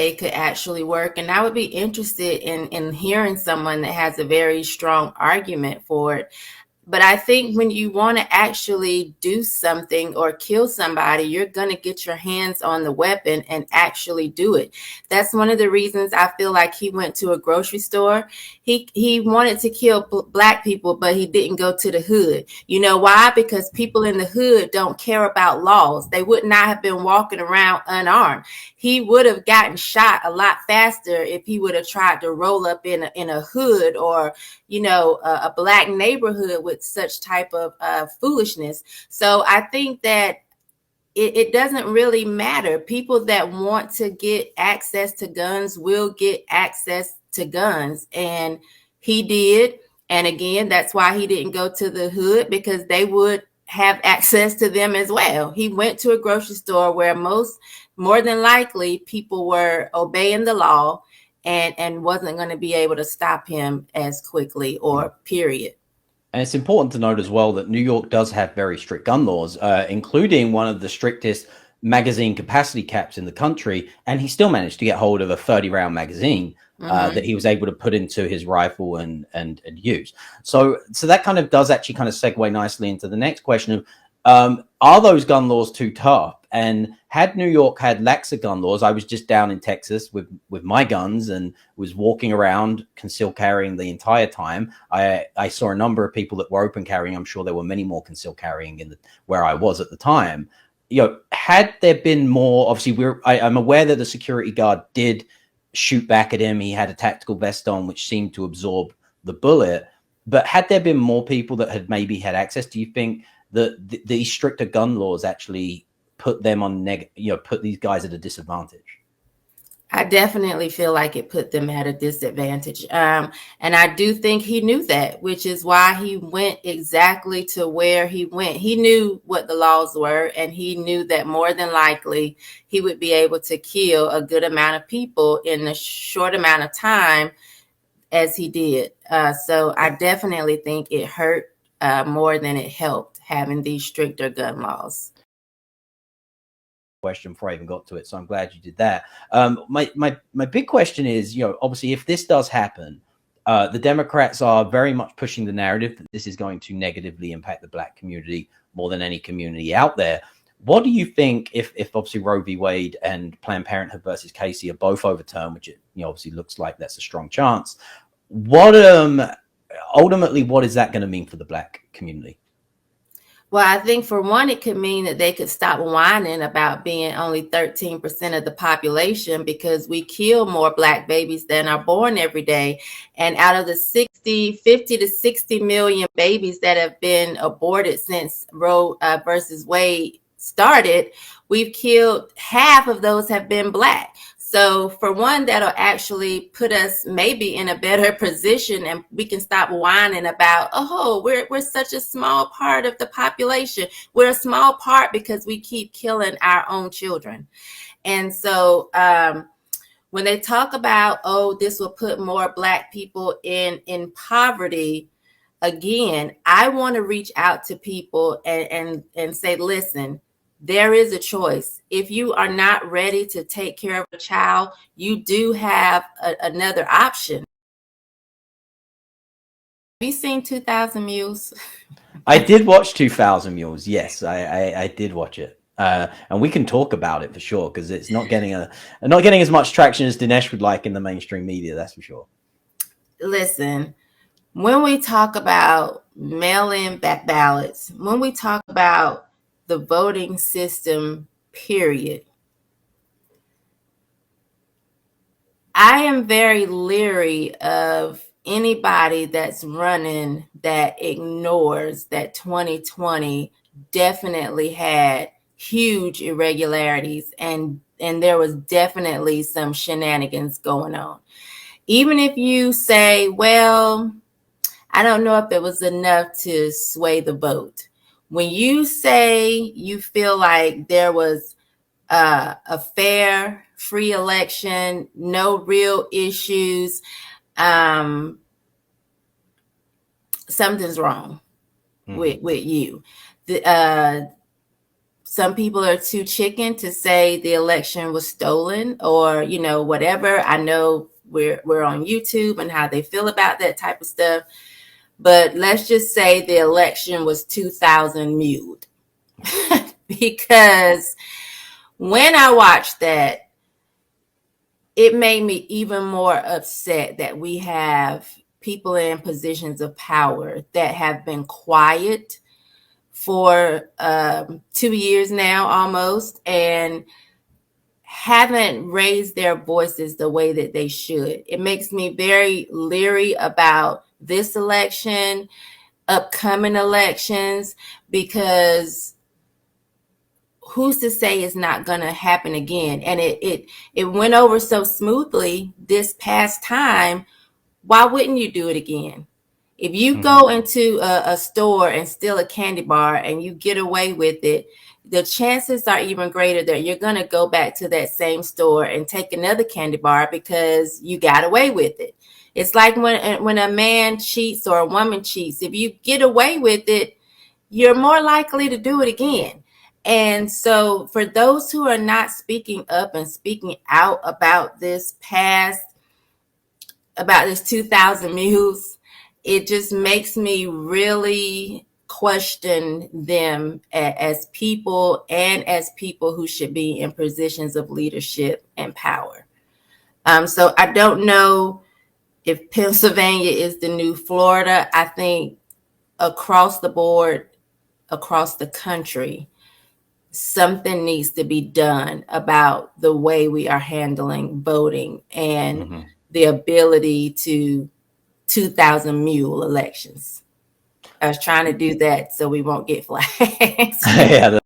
they could actually work. And I would be interested in hearing someone that has a very strong argument for it. But I think when you want to actually do something or kill somebody, you're going to get your hands on the weapon and actually do it. That's one of the reasons I feel like he went to a grocery store. He wanted to kill black people, but he didn't go to the hood. You know why? Because people in the hood don't care about laws. They would not have been walking around unarmed. He would have gotten shot a lot faster if he would have tried to roll up in a hood or a black neighborhood with such type of foolishness. So I think that it doesn't really matter. People that want to get access to guns will get access to guns. And he did. And again, that's why he didn't go to the hood, because they would have access to them as well. He went to a grocery store where more than likely, people were obeying the law and wasn't going to be able to stop him as quickly, or period. And it's important to note as well that New York does have very strict gun laws, including one of the strictest magazine capacity caps in the country. And he still managed to get hold of a 30-round magazine that he was able to put into his rifle and use. So that kind of does actually kind of segue nicely into the next question of, are those gun laws too tough? And had New York had laxer gun laws, I was just down in Texas with my guns and was walking around concealed carrying the entire time. I saw a number of people that were open carrying. I'm sure there were many more concealed carrying where I was at the time. Had there been more, obviously I'm aware that the security guard did shoot back at him. He had a tactical vest on, which seemed to absorb the bullet. But had there been more people that had maybe had access, do you think that these stricter gun laws actually put them on put these guys at a disadvantage? I definitely feel like it put them at a disadvantage. And I do think he knew that, which is why he went exactly to where he went. He knew what the laws were, and he knew that more than likely he would be able to kill a good amount of people in a short amount of time as he did. So I definitely think it hurt more than it helped, having these stricter gun laws. Question before I even got to it, so I'm glad you did that. My big question is, obviously, if this does happen, the Democrats are very much pushing the narrative that this is going to negatively impact the black community more than any community out there. What do you think if obviously Roe v. Wade and Planned Parenthood versus Casey are both overturned, which it obviously looks like that's a strong chance? What ultimately, what is that going to mean for the black community? Well, I think for one, it could mean that they could stop whining about being only 13% of the population, because we kill more black babies than are born every day. And out of the 50 to 60 million babies that have been aborted since Roe versus Wade started, we've killed half of those have been black. So for one, that'll actually put us maybe in a better position, and we can stop whining about, oh, we're such a small part of the population. We're a small part because we keep killing our own children. And so when they talk about, oh, this will put more black people in poverty, again, I want to reach out to people and say, listen, there is a choice. If you are not ready to take care of a child, you do have another option. Have you seen 2,000 Mules? I did watch 2,000 Mules. Yes, I did watch it. And we can talk about it for sure, because it's not getting as much traction as Dinesh would like in the mainstream media. That's for sure. Listen, when we talk about mail-in ballots, when we talk about the voting system, period, I am very leery of anybody that's running that ignores that 2020 definitely had huge irregularities, and there was definitely some shenanigans going on. Even if you say, well, I don't know if it was enough to sway the vote. When you say you feel like there was a fair, free election, no real issues, something's wrong with you. some people are too chicken to say the election was stolen or, whatever. I know we're on YouTube and how they feel about that type of stuff. But let's just say the election was 2000 muled. Because when I watched that, it made me even more upset that we have people in positions of power that have been quiet for 2 years now almost, and haven't raised their voices the way that they should. It makes me very leery about this election, upcoming elections, because who's to say it's not going to happen again? And it went over so smoothly this past time. Why wouldn't you do it again? If you go into a store and steal a candy bar and you get away with it, the chances are even greater that you're going to go back to that same store and take another candy bar because you got away with it. It's like when a man cheats or a woman cheats. If you get away with it, you're more likely to do it again. And so for those who are not speaking up and speaking out about this 2000 mules, it just makes me really question them as people and as people who should be in positions of leadership and power. So I don't know if Pennsylvania is the new Florida. I think across the board, across the country, something needs to be done about the way we are handling voting and the ability to 2000 mule elections. I was trying to do that so we won't get flagged. Yeah,